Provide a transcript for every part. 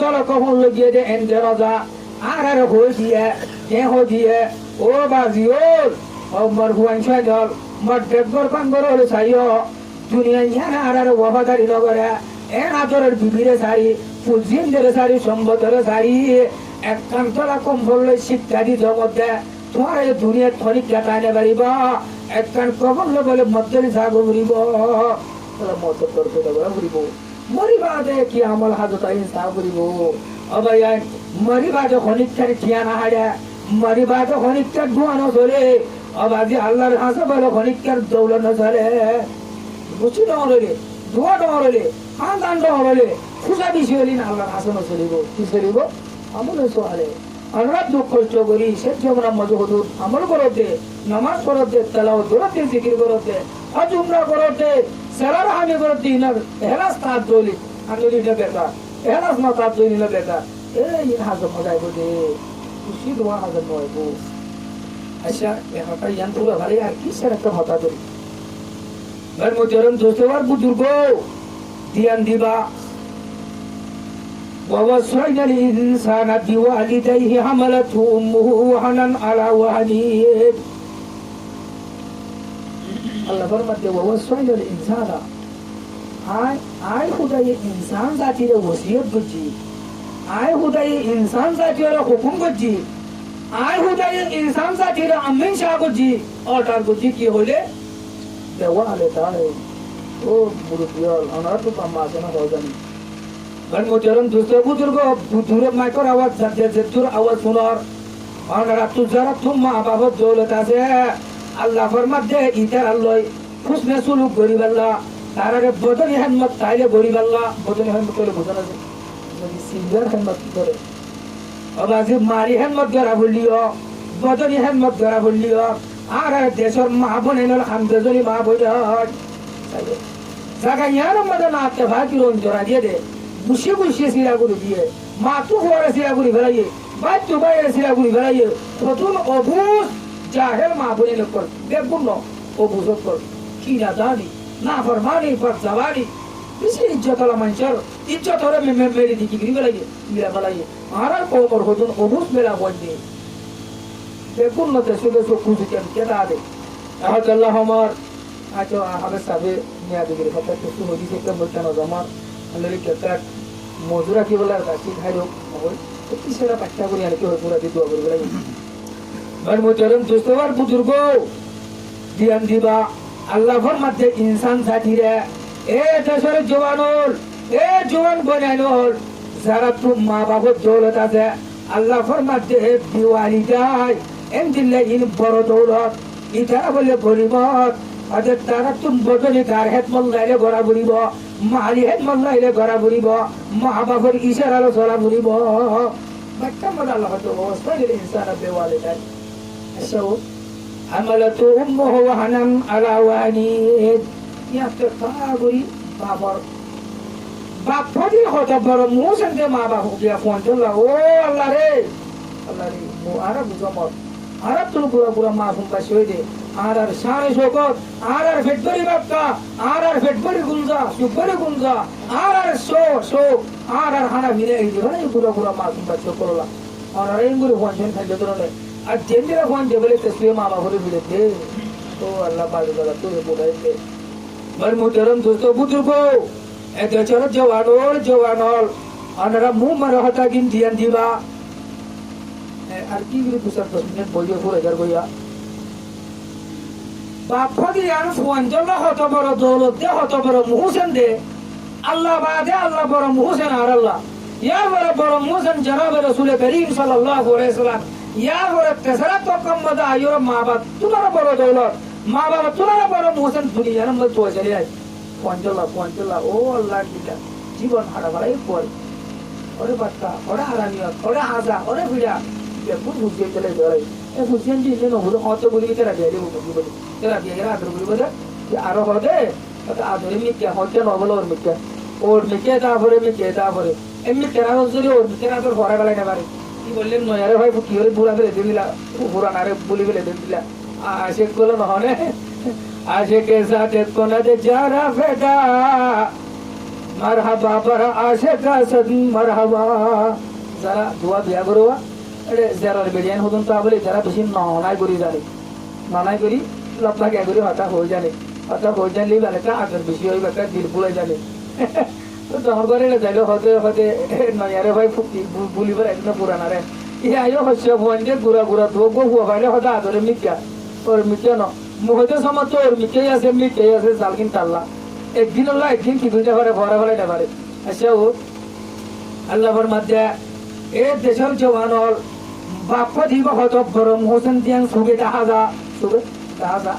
দল কখন লগিয়ে দে এনজে রজা আর হয়ে দিয়ে দিয়ে ও বাজি ও মর হুয়ান ছয় দল মর ডেকবর পাঙ্গর হলে চাইও দুনিয়া ইয়ান আর ওয়াফাদারি নগরে এর আদরের বিবিরে সারি ফুলজিনদের সারি সম্বতের সারি একখান তলা কম্বল শিক্ষা দি জগতে তোমার এই দুনিয়ার খনিক কাটাইনে পারিব একখান কবল বলে মধ্যে জাগ ঘুরিব মত তর্ক ঘুরিব মরিবা দে কি আমল হাজত ইনসাফ ঘুরিব অবাই মরিবা দে খনিকটার ঠিয়ানা হাড়ে মরিবা দে খনিকটার ধোয়ানো চলে অবাজি আল্লাহর হাসে বলে খনিকটার দৌলনো চলে বুঝছি ডরে ধোয়া ডরে খানদান ডরে খুশা বেশি হলি না আল্লাহর হাসনও চলিব কি চলিব আমলে চলে আমরা দুঃখ কষ্ট করি সে যেমন মজা হদুর আমল করতে নামাজ পড়তে তেলাওয়াত করতে জিকির করতে হজ উমরা করতে সেরার হানি করতে ইনার এহলাস তার দলি আনলি না বেটা এহলাস না তার দলি না বেটা এই হাজম মজাই বদে খুশি দোয়া হাজম হইব আচ্ছা এখানটা ইয়ান পুরো ভালো আর কি সের একটা হতা করি ভাই মোজরম দোস্তবার বুজুর্গ ধ্যান দিবা ووصينا الإنسان بوالديه حملته أمه وهنا على وهن الله فرمت ووصينا الإنسان آي خدای انسان ذاتی را وصیت بجی آي خدای انسان ذاتی را حکم بجی آي خدای انسان ذاتی را امین شاہ بجی آٹار بجی کی ہولے দেওয়ালে তাই ও বুড়িয়াল আনার তো পামাসনা হওয়ানি ভাই মোজরম দুসরা বুজুর্গ দূরে মাইকর আওয়াজ যাচ্ছে দূর আওয়াজ শোনার আনারা তো যারা তোমা বাবা দৌলত আছে আল্লাহ ফরমাত দে ইতার আল্লাহ খুশনে সুলুক গরিব আল্লাহ তারারে বদনি হিম্মত তাইলে গরিব আল্লাহ বদনি হিম্মত করে বুঝান আছে যদি সিঙ্গার হিম্মত করে আবাজি মারি হিম্মত করা বললিও বদনি হিম্মত করা বললিও আর দেশের মা বোনেল হামদজনি মা বোন জায়গা ইয়ার মধ্যে না আত্মা ভাগি রং জোড়া দিয়ে দে বুসে বুসে সিরাগুড়ি দিয়ে মা তো হওয়ার সিরাগুড়ি ফেলাইয়ে বাচ্চু বাইরে সিরাগুড়ি ফেলাইয়ে প্রথম অবুজ জাহের মা বোনে লোক কর দেখুন অবুজ কর কি না জানি না ফরমানি পর জবানি বেশি ইজ্জত হলো মানুষের ইজ্জত হলে মেরে দিকে গিরি ফেলাইয়ে মিলা ফেলাইয়ে আর কোমর হতুন অবুজ মেলা বন্ধে দেখুন না দেশে দেশে খুঁজে কেন কেটা দে আল্লাহ আমার আজ হবে সাবে নিয়া দিকে কথা কিছু হয়ে গেছে একটা বলতে না আমার আল্লাহর কেটা মজুরা কি বলার কাছে খাইলো হবে কিসেরা পাঠ্যা করি আর কি হয় পুরা দিয়ে দোয়া করে বলাই ভাই মোজরম দোস্তবার বুজুর্গ ধ্যান দিবা আল্লাহ ফরমাতে ইনসান সাথীরা এ দেশের জওয়ানর এ জওয়ান বনানোর যারা তো মা বাবার দৌলত আছে আল্লাহ ফরমাতে বিওয়ালিদাই এমদিল্লাহ ইন বড় দৌলত ইতারা বলে গরিবত আদের তারা তুম বদলি কার হেত মল্লাইলে গড়া বুড়িব মালি হেত মল্লাইলে গড়া বুড়িব মা বাবার ইশারালো চলা বুড়িব বাচ্চা মনে আল্লাহ তো অবস্থা গেলে ইনসান বিওয়ালিদাই এসো حملته أمه وهنا على وهن يفتقري বাবার বাপ ফদি হতে বড় মোসেন দে মা বাপ দিয়া ফোন চলা ও আল্লাহ রে মো আরা বুঝমত আরা তো পুরা পুরা মা ফোন পাশে হই দে আর সারে শোকত আর ফেটবরি বাপকা আর ফেটবরি গুঞ্জা আর সো আর হানা মিলে এই যে মানে পুরা পুরা মা ফোন পাশে করলা আর এই গুলো ফোন ছেন খাইতে ধরনে আর জেন্দিরা ফোন দে বলে তসবিহ মা বাপ করে মিলে দে ও আল্লাহ পাকে গলা তো বোলাই দে ভাই মোহতরম দোস্ত বুজুর্গ এত চর জওয়ানল আনারা মুহ মারা হতা গিন ধ্যান দিবা আর কি করে দুসর প্রশ্নের বইয়ে পুরো এগার বইয়া বাপ ফদি আর ফোন জল্লা হত বড় দৌলত দে হত বড় মুহসেন দে আল্লাহ বাদে আল্লাহ বড় মুহসেন আর আল্লাহ ইয়া বড় মুহসেন জনাব রাসূল করিম সাল্লাল্লাহু আলাইহি ওয়াসাল্লাম ইয়া বড় তেসরা তো কম্মদা আয়ুর মা বাপ তোমার বড় দৌলত মা বাবা তোমার বড় মুহসেন দুনিয়ার মধ্যে তো চলে যায় পঞ্চলা ও আল্লাহ দিটা জীবন হারা ভাড়াই পর ওরে বাচ্চা ওরা হারানিয়ত ওরা হাজা ওরে ভিড়া দেখুন বুঝিয়ে চলে ধরে এ বুঝিয়ে দিলে নহলে হয়তো বলি তেরা দিয়ে দেবো বলি তেরা দিয়ে এরা আদর বলি বলে আরো হবে আদরে মিকে হয়তো নবল ওর মিকে তারপরে এমনি তেরা যদি ওর তেরা তোর ঘরে বেলায় না পারে কি বললেন নয় আরে ভাই কি হলে বুড়া ফেলে দিলা বুড়া নারে বলি ফেলে দিলা আসে গুলো নহনে आशे के साथ कोना दे जारा फेटा মারহাবা বারা আশিক আসাদ মারহাবা যারা দোয়া বিয়া করবা এরে যারা বেডিয়ান হদন তা বলে যারা বেশি ননাই করি জানে ননাই করি লপ্পা কে করি হতা হয়ে জানে হতা হয়ে জানলে বেলাটা আগের বেশি হয়ে বেকার দিল ভুলে জানে তো তোমার ঘরে যাইলে হতে হতে নয়ারে ভাই ফুকি বলিবার একদম পুরানা রে ইয়ে আয়ো হচ্ছে ভঞ্জে গুড়া গুড়া ধো গো হুয়া ভাইলে হতা আদরে মিথ্যা ওর মিথ্যা ন মুহতে সময় তো ওর মিথ্যাই আছে জালকিন টাল্লা একদিন হল্লা একদিন কি দুইটা ঘরে ভরা ভরে পারে আচ্ছা ও আল্লাহর মধ্যে এ দেশের জওয়ান হল বাপ দিব হত গরম হোসেন দিয়ান সুবে দাহাজা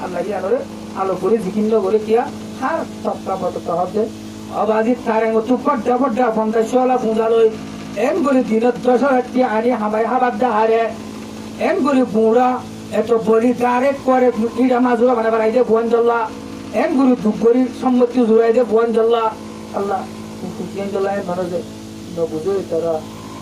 আল্লাহ আলোরে আলো করে জিকিন্ন করে কিয়া হার তপ্তা পত হবে অবাজিত তারেং তুপট ডাবট ডা ফন্তা শলা ফুজালই এন করে দিনত 10,000 আনি হাবাই হাবাদ দাহারে এন করে বুড়া এত বলি ডাইরেক্ট করে ইডা মাজুরা মানে বাড়াই দে ভুয়ান জল্লা এন গুরু দুগরি সম্মতি জুড়াই দে ভুয়ান জল্লা আল্লাহ ভুয়ান জল্লা এন ধরে যে নবুজো তারা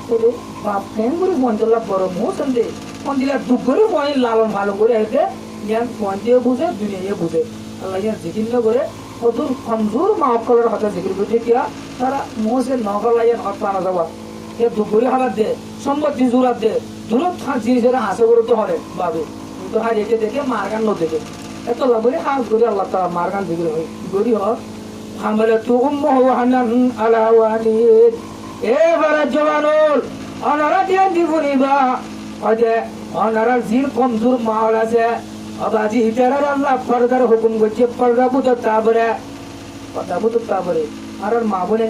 বলে বাপ এন গুরু ভুয়ান জল্লা বড় মোসন দে কোন দিলা দুগরি ভুয়ান লালন ভালো করে এতে ইয়ান ভুয়ান দিয়ে বুঝে দুনিয়া বুঝে আল্লাহ ইয়ান জিকির না করে কতর কমজোর মাফ করার কথা জিকির করে কিয়া তারা মোসে নগলা ইয়ান হত পানা যাওয়া এ দুগরি হাবাদ দে সম্মতি জুড়া দে দূরত থাক জিনিসের হাসে করে তো হরে বাবে তো হার এতে দেখে মারগান ন দেখে এত লাভরে হাস করে আল্লাহ তাআলা মারগান জিকির হয় গরি হ হামলে তু উম্মু হানান আলা ওয়ালিদ এবারে জওয়ানুল অনারা দিয়ান দিবনিবা আজে অনারা জির কমজোর মাল আছে আবাজি হিটারার আল্লাহ পর্দার হুকুম করছে পর্দা বুত তাবরে আর মা বলে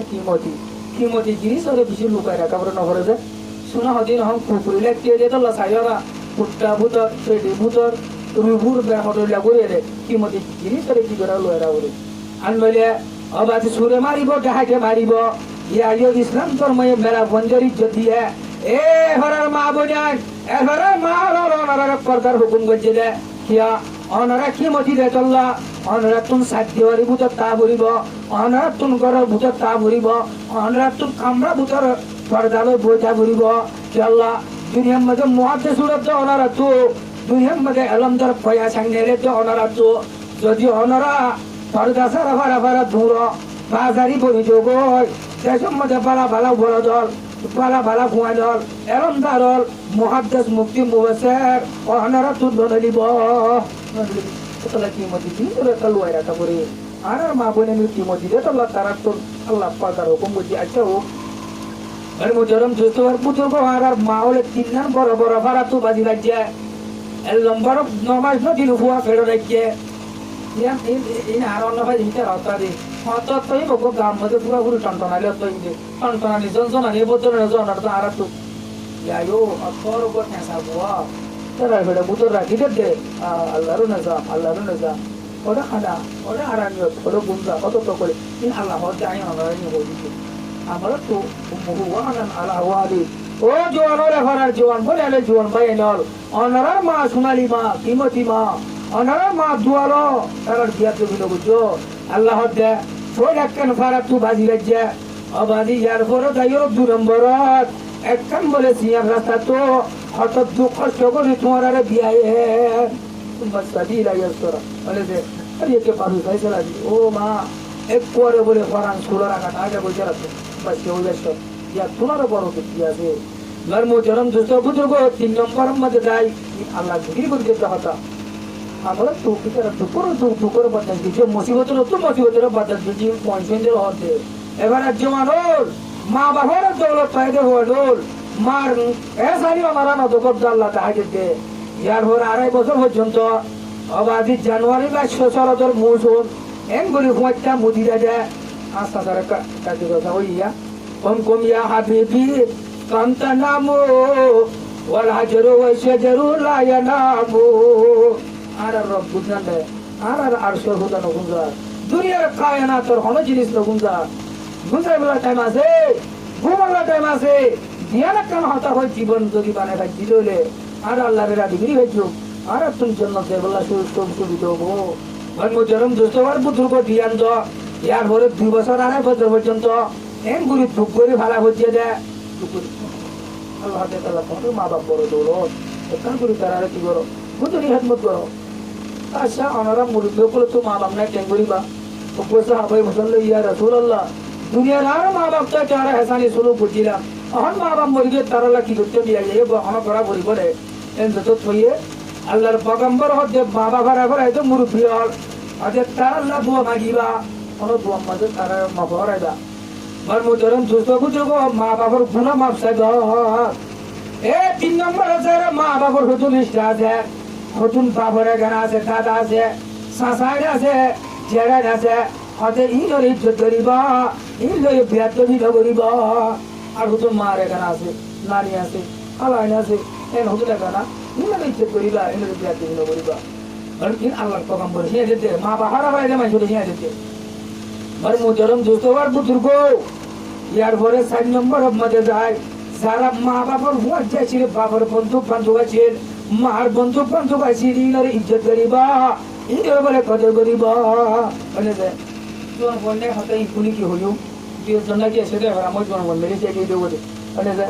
কিমতি জিনিস ওরে বেশি লুকায় রাখা বলে নহরে যে শোনা হদিন হম কুকুরি লাগতে যে তোলা সাইরা কুট্টা ভূতর পেটি ভূতর রুবুর বেহরলা করে রে কিমতি জিনিস ওরে কি করে লয়রা ওরে আনবলে আবাজি সুরে মারিব ডাহাকে মারিব ইয়া ইসলাম ধর্মে মেলা বঞ্জরি যদি এ হরার মা বনান এ হরার মা হরার পর্দার হুকুম করছে দে কিয়া অনারা কিমতি দে চল্লা অনারা তুন সাধ্যরি ভূতর তা ভরিব অনারা তুন গরর ভূতর তা ভরিব অনারা তুন কামরা ভূতর পর্দালো বোঝা ভরিব আল্লাহ দুনিয়ার মধ্যে মুহাদ্দিস সুরত অনারা তো দুনিয়ার মধ্যে আলমদার পয়া সাংনেরে তো অনারা তো যদি অনারা পর্দা সারা ভাড়া ভাড়া দূর বাজারি বই যোগ দেশের মধ্যে বালা বালা বড় দল বালা বালা ভুয়া দল এলমদার মুহাদ্দিস মুক্তি মুবাসের অনারা তো দলিব তোলা কিমতি দিন তোরা লুয়াই রাখা করে আর মা বোনের কিমতি দে তোলা তারা তো আল্লাহ পাতার হুকুম বুঝি আচ্ছা হোক আর মুজরম দুস্তবার বুজুর্গ আর মাওলে তিনজন বড় বড় ভাড়া তো বাজি লাগছে এর লম্বার নমাজ নদী হুয়া ফেরো রাখছে ইন আর অন্য ভাই হিটার হতা দি হত তই বকো গাম মধ্যে পুরো পুরো টনটনালে তই দে টনটনানি জনজনানি বদর জনার তো আর তো ইয়ায়ো অতর উপর নেসা বুয়া তারা বেটা বুতর রাখি দে আল্লাহর নাজা ওটা খানা ওটা আরামিয়ত ওটা গুন্দা কত তো করে ইন আল্লাহ হতে আই অনরাই হইছে আমরা তো মুহুয়ানান আলা ওয়ালি ও জওয়ানরে হরার জওয়ান বলে আলে জওয়ান ভাই নল অনারার মা সোনালি মা কিমতি মা অনারার মা দুয়ালো তার বিয়া তো বিলো বুঝো আল্লাহ দে ওই একখান ফারা তু বাজি রাজ্যে অবাদি ইয়ার পরে দাইও দু নম্বরত একখান বলে সিয়াম রাস্তা তো হঠাৎ দুঃখ কষ্ট করে তোমার আরে বিয়ায়ে তোমার সাদি লাইয়াসরা বলে দে আরে কে পারু ফয়সালা দি ও মা এক পরে বলে ফরান সুরা রাখা আগে বসে রাখো বাস কেউ ব্যস্ত ইয়া তোমারও বড় ব্যক্তি আছে ধর্ম চরম দুষ্ট বুজুর্গ 3 নম্বর মধ্যে যাই আল্লাহ জিকির করে দিতে হতা আমরা তো কিতারা দুপুর বাদ দিছে মুসিবতের তো মুসিবতের বাদ দিছি পয়সেন্দের হতে এবার জওয়ানর মা বাবার দৌলত ফায়দা হল মার এসানি আমারা না দকব আল্লাহ তাআলা দে ইয়ার হর 2.5 বছর পর্যন্ত অবাধি জানুয়ারি বা শরতের মৌসুম এন গরি ফুয়াটা মুদিরা দে আস্তা তারা কাটি কথা হইয়া কম ইয়া হাবিবি কান্তা নামো ওয়াল হাজরু ওয়া শাজরু লা ইয়ানামু আর রব বুঝান দে আর আরশের হুদা নগুনজা দুনিয়ার কায়নাতের কোন জিনিস নগুনজা গুনজা বলা টাইম আছে ঘুমালা টাইম আছে দিয়ানা কান হতা হয় জীবন যদি বানায় ভাই দিলে আর আল্লাহর রাদি গরি হইছো আর তুমি জান্নাতে বলা সুবিধা হবো ধর্ম চরম দুষ্টবার বুদ্রুক দিয়ান তো ইয়ার পরে 2 বছর 2.5 বছর পর্যন্ত এন গুলি দুঃখ করে ভাড়া হচ্ছে যে আল্লাহ তাআলা কোন মা বাপ বড় দৌলত এখান করে তারা কি করো বুঝলি হিদমত করো আচ্ছা ওনারা মুরব্বী বলে তো মা বাপ নাই টেঙ্গুরি বা উপসা হাবাই বসলে ইয়া রাসূলুল্লাহ দুনিয়ার আর মা বাপটা যারা হেসানি শুরু করছিলাম এখন মা বাপ মরি গিয়ে তারা কি করতে দিয়ে যায় বহন করা করি বলে যত থইয়ে আল্লাহর পগম্বর হচ্ছে মা বাবার এখন হয়তো মুরব্বী হল হচ্ছে তার আল্লাহ দোয়া মাগিবা কোনো দোয়া মাঝে তারা মহরাইবা বার মুজরম দুস্থ বুঝো মা বাবার গুণা মাপ চাইব এ 3 নম্বর আছে মা বাবার হতুন ইষ্টা আছে হতুন বাবার গান আছে দাদা আছে সাসাই আছে জেরাই আছে হতে ইনর ইজ্জত করিবা ইনর বেয়াদবি করিবা আর হতুন মার গান আছে নারী আছে আলাইন আছে এন হতুন গান ইনর ইজ্জত করিবা ইনর বেয়াদবি করিবা আর ইন আল্লাহর পয়গম্বর হিয়া দিতে মা বাহারা বাইরে মাই চলে হিয়া দিতে আর মুজরম দুস্তবার বুজুর্গ ইয়ার পরে 4 নম্বর মধ্যে যায় যারা মা বাবার হুয়ার যাচ্ছিল বাবার বন্ধু বান্ধব আছে মার বন্ধু বান্ধব আছে ইনার ইজ্জত করিবা ইনার বলে কদর করিবা মানে যে তোমার বললে হাতে ইকুনি কি হইও যে জন্য কি এসে দেখ আমার জন বল মেলে যাই দেবো মানে যে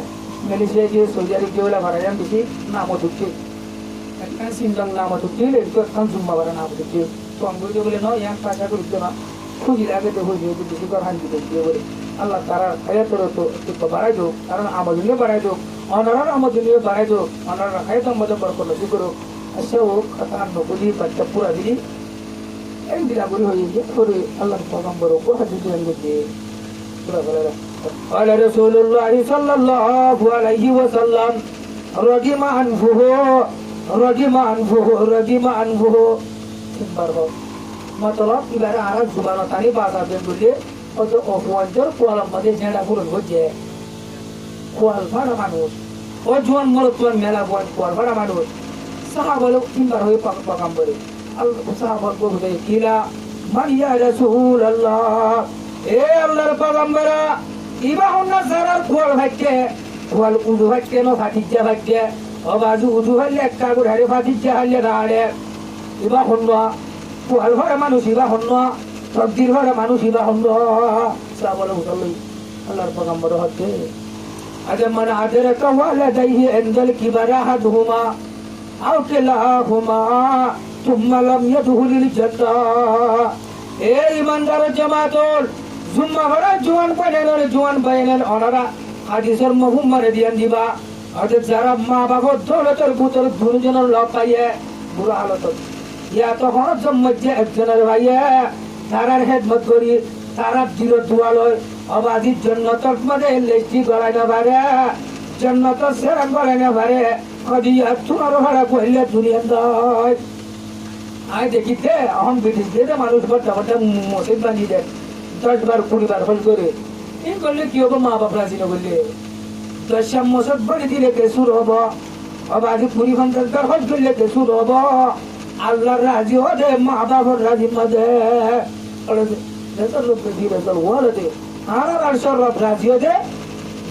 মেলে যাই যে সৌদি দেওলা ভাড়ায়ান বেশি নাম ঢুকছে একটা সিনদং নাম ঢুকছে একটু কান জুম্মা ভাড়া নাম ঢুকছে তো আমি বলে ন এক টাকা করতে না খুঁজি লাগে তো হয়ে যাবে বেশি করে হান দিতে বলে আল্লাহ তারা খায়াতর তো বাড়াই দো কারণ আমার জন্য বাড়াই দো অনারার আমার জন্য বাড়াই দো অনারা খায়াত মধ্যে বড় করলো কি করো আচ্ছা ও কথা নকলি বাচ্চা পুরা দিলি এই দিলা করে হয়ে গিয়ে করে আল্লাহর পয়গম্বর উপর হাদিস দিয়ে পুরা বলে قال رسول الله صلى الله عليه وسلم رجم أنفه বারবার মতলব এবারে আর জুবানো তারি বাজার দেন বলে অত অপওয়াঞ্চর কোয়ালাম মধ্যে ঝেঁড়া পুরো হচ্ছে কোয়াল ভাড়া মানুষ ও জোয়ান মরতুয়ান মেলা কোয়াল ভাড়া মানুষ সাহাবল তিনবার হয়ে পাকাম বলে আল্লাহ সাহাবল বলতে কিলা মান ইয়া রাসূলুল্লাহ এ আল্লাহর পয়গম্বরা ইবা হন্না সারার কোয়াল ভাইকে কোয়াল উদু ভাইকে নো ফাটিজা ভাইকে ও বাজু উদু ভাইলে একটা করে হারে ফাটিজা হালে রাড়ে ইবা হন্না কোয়াল ভাড়া মানুষ ইবা হন্না তকদির ভাড়া মানুষ ইবা হন্না সাহাবল বলতে আল্লাহর পয়গম্বর হচ্ছে আজ মান আদরাকা ওয়ালাদাইহি ইনদাল কিবারা হাদহুমা আও কিলাহুমা থুম্মা লাম ইয়াদখুলিল জান্নাহ এ ইমানদার জামাতুল জুম্মা ভরা জওয়ান পানেন জওয়ান বাইনেন ওনারা হাদিসের মফহুম মারে দিয়ান দিবা আজ যারা মা বাবার দৌলতের ভিতর দুজনের লাভ পাইয়ে বুড়া হালত ইয়া তো হরত জম্মজে একজনের ভাইয়ে তারার খেদমত করি তারা দিল দুয়ালয় অবাধিত জন্নতর মধ্যে লেস্টি গড়াই না পারে জন্নতর সেরান গড়াই না পারে কদিয়া তোমার ভাড়া কহিলে দুনিয়া দয় আয় দেখিতে এখন ব্রিটিশ দিয়ে মানুষ বড়টা বড়টা মসজিদ বানিয়ে দেয় 10 বার 20 বার হল করে এই করলে কি হবো মা বাপ রাজি না করলে 10 মসজিদ বানিয়ে দিলে কে শুরু হবো অবাধি 20-50 বার হল করলে কে শুরু হবো আল্লাহর রাজি হতে মা বাপর রাজি মধ্যে লোক ধীরে চল ওয়ালে আর সর্ব রাজি হতে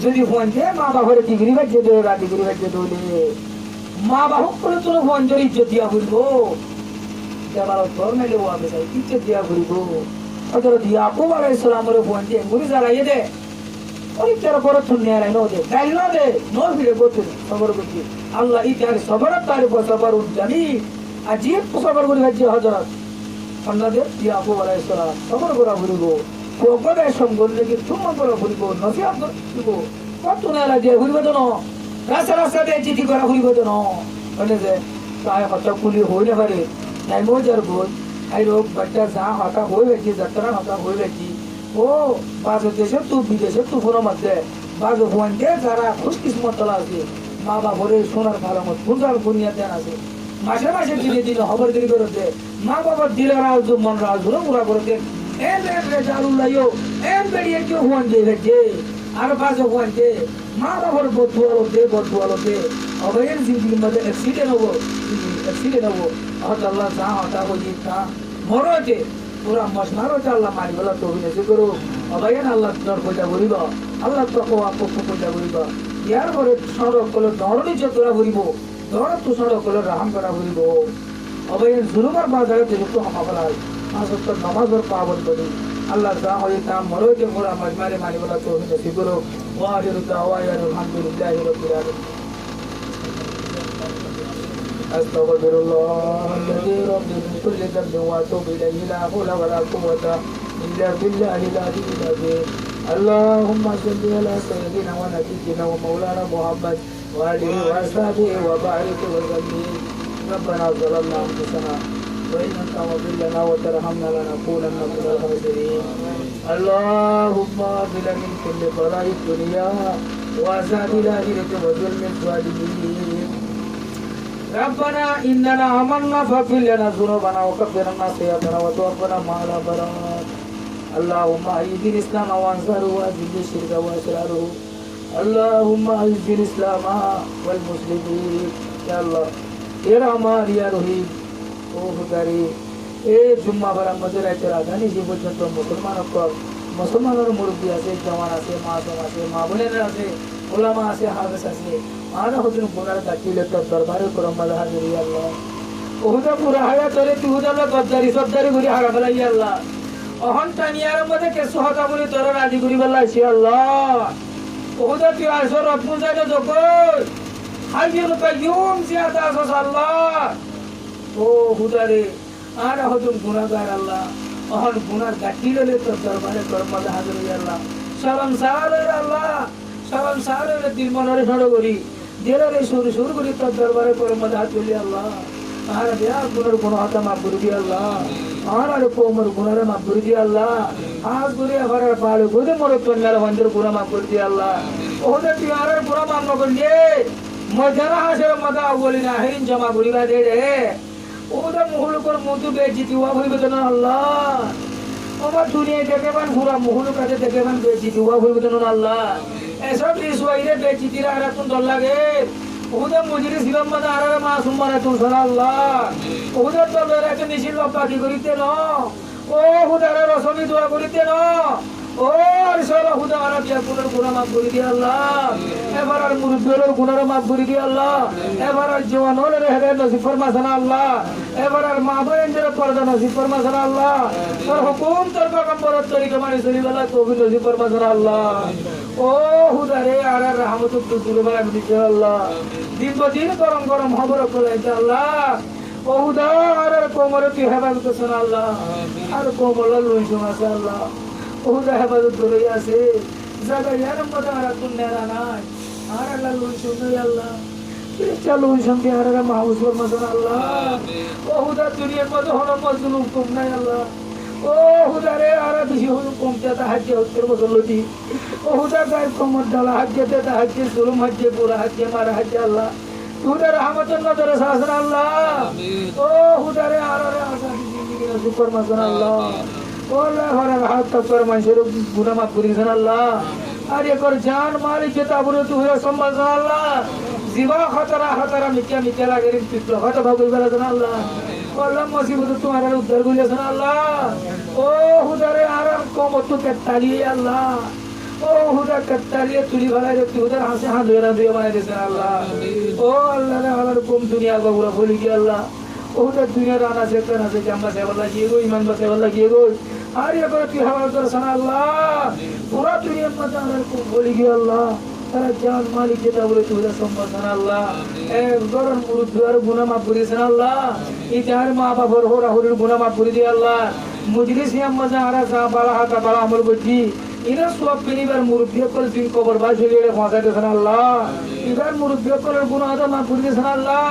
যদি ফোন দিয়ে মা বাপের ডিগ্রি বাজে দেবে ডিগ্রি বাজে দৌলে মা বাপ করে তোর ফোন ধরে ইজ্জত দিয়া বলবো দেবার তোর মেলে ও আমি চাই ইজ্জত দিয়া বলবো হযরত ইয়াকুব আলাইহিস সালামের ফোন দিয়ে মুড়ি জ্বালাইয়ে দে ওই তের পর তুই নেয় না দে গাইল না দে নো ভিড়ে করতে সবর করতে আল্লাহ ইতার সবর তার সবর জানি আজিব সবর করে গাছে হযরত আপনাদের ইয়াকুব আলাইহিস সালাম সবর করা বলবো কোকরে সঙ্গলে কি তোমার করা বলবো নসিহত করবো কত না লাগে বলবো তো না রাস্তা রাস্তা দিয়ে চিঠি করা বলবো তো না মানে যে তাই হতা কুলি হই না পারে তাই মজার বল আই রোগ বাচ্চা যা হতা হয়ে গেছি যাত্রা হতা হয়ে গেছি ও বাজ দেশে তো বিদেশে তো ফোন মধ্যে বাজ ফোনতে যারা খুশ কিসমত তোলা আছে মা বাপরে সোনার ভালামত ফুলজাল বুনিয়া দেন আছে মাসে মাসে দিনে দিনে খবর দিলি করে দে মা বাবার দিলে রাজ মন রাজ ধরে পুরা করে দেন এম রে জারুল্লাহও এম বেরিয়ে কেউ ফোন দিয়ে গেছে আর বাজ ফোনতে মা বাবার বদুয়ালো দে অবয়ের জিন্দগির মধ্যে অ্যাক্সিডেন্ট হবো হয়তো আল্লাহ যা হতা হয়ে তা মরতে পুরা মশনারও আল্লাহ মারি বলা তো অভিনয় করো অবয়ের আল্লাহ তোর পূজা করিব আল্লাহ তোকে আপু পূজা করিব ইয়ার পরে সড়ক কলে দরণি চোরা করিব দর তো সড়ক কলে রাহাম করা করিব অবয়ের জুলুমার বাজারে যেহেতু হামাফলায় আসত নামাজের পাবন করি আল্লাহ যা হয় তা মরতে পুরা মজমারে মারি বলা তো অভিনয় করো ওয়াহির দাওয়ায়া আলহামদুলিল্লাহি রাব্বিল আলামিন أستغفر الله الذي ربي من كل ذنب وأتوب إليه لا حول ولا قوة إلا بالله العلي العظيم اللهم صل على سيدنا ونبينا ومولانا محمد وآله وأصحابه وبارك وسلم. ربنا ظلمنا أنفسنا وإن لم تغفر لنا وترحمنا لنكونن من الخاسرين. اللهم اغفر من كل بلاء الدنيا وعذاب الآخرة وظلم الظالمين. ربنا إننا آمنا فاغفر لنا ذنوبنا وكفر عنا سيئاتنا وتوفنا مع الأبرار. اللهم أعز الإسلام وأنصاره وأذل الشرك وأسراره. اللهم أعز الإسلام والمسلمين. يا الله يا رحمن يا رحيم ও হুদারি এই জুম্মা বারা মজরাতে রাখানি যে পর্যন্ত মুসলমানের মুরব্বী আছে, জওয়ান আছে, মাসুম আছে, মা বোনেরা আছে, ওলামা আছে, হাফেজ আছে, আর হুজুর গুনার দাখিলে তোর দরবারে করম আল্লাহ হাজির ইয়া আল্লাহ। ওহুদা পুরা হায়াত ধরে তুই হুদাল্লাহ গদ্দারি করে হারা ফেলা ইয়া আল্লাহ। অহন টানিয়ার মধ্যে কে সহজা বলি তোর রাজি করি বললা ইয়া আল্লাহ। ওহুদা তুই আসো রব্বুল জায়গা যখন হাইয়ুল কাইয়ুম জিয়াদা আসো আল্লাহ। ও হুদারে আর হুজুর গুনাহগার আল্লাহ, অহন গুনার দাখিলে তোর দরবারে করম আল্লাহ হাজির ইয়া আল্লাহ। সালাম সারে আল্লাহ, সালাম সারে দিল মনরে ছড় করি দিলরে সুর করি তোর দরবারে করম আল্লাহ হাজির আল্লাহ। আর বিয়া গুনার গুনাহ হতা মাফ করে দি আল্লাহ। আর কোমর গুনারে মাফ করে দি আল্লাহ। আজ গুরে আবার পালে গুদে মর তোন্নার বন্ধের গুনাহ মাফ করে দি আল্লাহ। ওদের বিয়ারের গুনাহ মাফ না করলে মজারা হাসের মজা বলি না হেরিন জমা করিবা দে রে। ওদের মুহুলকর মধু বেজিতি ওয়া হইবে না আল্লাহ। আমার দুনিয়ায় দেখেবান পুরা মুহুলক কাছে দেখেবান বেজিতি ওয়া হইবে না আল্লাহ। এসব রিসওয়াইরে বেজিতিরা আর তুন দল লাগে। ওদের মুজিরি সিলাম মজা আর মাসুম মানে তুন আল্লাহ। ওদের দলের একটা নিশিল বাকি করিতে ন, ও হুদারে রসমি দোয়া করিতে ন, ও রিসালা হুদা আর বিয়া কুলের গুনাহ মাফ করে দি আল্লাহ। এবার আর মুরব্বিদের গুনাহ মাফ করে দি আল্লাহ। এবার আর জওয়ানদের হেদায়েত নসিব ফরমাসনা আল্লাহ। এবার আর মা বোনদের পর্দা নসিব ফরমাসনা আল্লাহ। তোর হুকুম তোর পয়গম্বরের তরিকা মানে চলিবালা তৌফিক নসিব ফরমাসনা আল্লাহ। ও হুদারে আর রহমতুল দুলবালা দিতে আল্লাহ। দিন দিন গরম গরম খবর কইতে আল্লাহ। ও হুদা আর কোমরে তুই হেফাজত করছেন আল্লাহ। আর কোমল লইছুন আছে আল্লাহ। ওহুদা হেফাজত করে আছে জায়গা ইয়ার মধ্যে আর তুন নেরা নাই। আর আল্লাহ লইছুন আল্লাহ চালু সঙ্গে আর মাহফুজ ফরমাসন আল্লাহ। ওহুদা দুনিয়ার মধ্যে হলো মজলুম কম নাই আল্লাহ। ও হুদারে আর বেশি হলো কমতে হাজ্য হত্তর বছর লতি। ওহুদা গায়ে কমর ডালা হাজ্যতে হাজ্যে জুলুম হাজ্যে পুরা হাজ্যে মারা হাজ্যে আল্লাহ। হুদারে রহমতের নজরে শাসন আল্লাহ। ও হুদারে আর আসাদি জিন্দেগি নসিব ফরমাসন আল্লাহ। ওলা হরার হাত তকর মানুষের গুনাহ মাফ করিছেন আল্লাহ। আর একর জান মালিক যেটা বলে তুই সম্মানজন আল্লাহ। জীবা খতরা মিথ্যা লাগে পিছল হয়তো ভাবই বেলাছেন আল্লাহ। আল্লাহ মুসিবত তোমার উদ্ধার করিয়েছেন আল্লাহ। ও হুদারে আর কমত তো কেতালিয়ে আল্লাহ। ও হুদা কেতালিয়ে তুলি ভালাই রে তুই হুদার হাসে হাত ধরে বানাই দিয়েছেন আল্লাহ। ও আল্লাহ রে আল্লাহর কম দুনিয়া বাবুরা বলি কি আল্লাহ। ওদের দুনিয়ার আনা সে কানা সে জামা সেবা লাগিয়ে গো ইমান বা সেবা লাগিয়ে গো আর এবার তুই হাওয়া করছেন আল্লাহ। পুরা দুনিয়ার মধ্যে আমার খুব বলি গিয়ে আল্লাহ। তারা জান মালিক যেটা বলে তুই সম্পাদন আল্লাহ। গরম মুরুদ্ধ আর গুনাহ মাফ করিয়েছেন আল্লাহ। ইতার মা বাবার হোরা হরির গুনাহ মাফ করে দিয়ে আল্লাহ। মুজলিস মজা আর বালা হাতা বালা আমল করছি ইরা সব পরিবার মুরব্বী করে দিন কবর বাস হয়ে পৌঁছাইতেছেন আল্লাহ। এবার মুরব্বী করে গুনাহ মাফ করে দিয়েছেন আল্লাহ।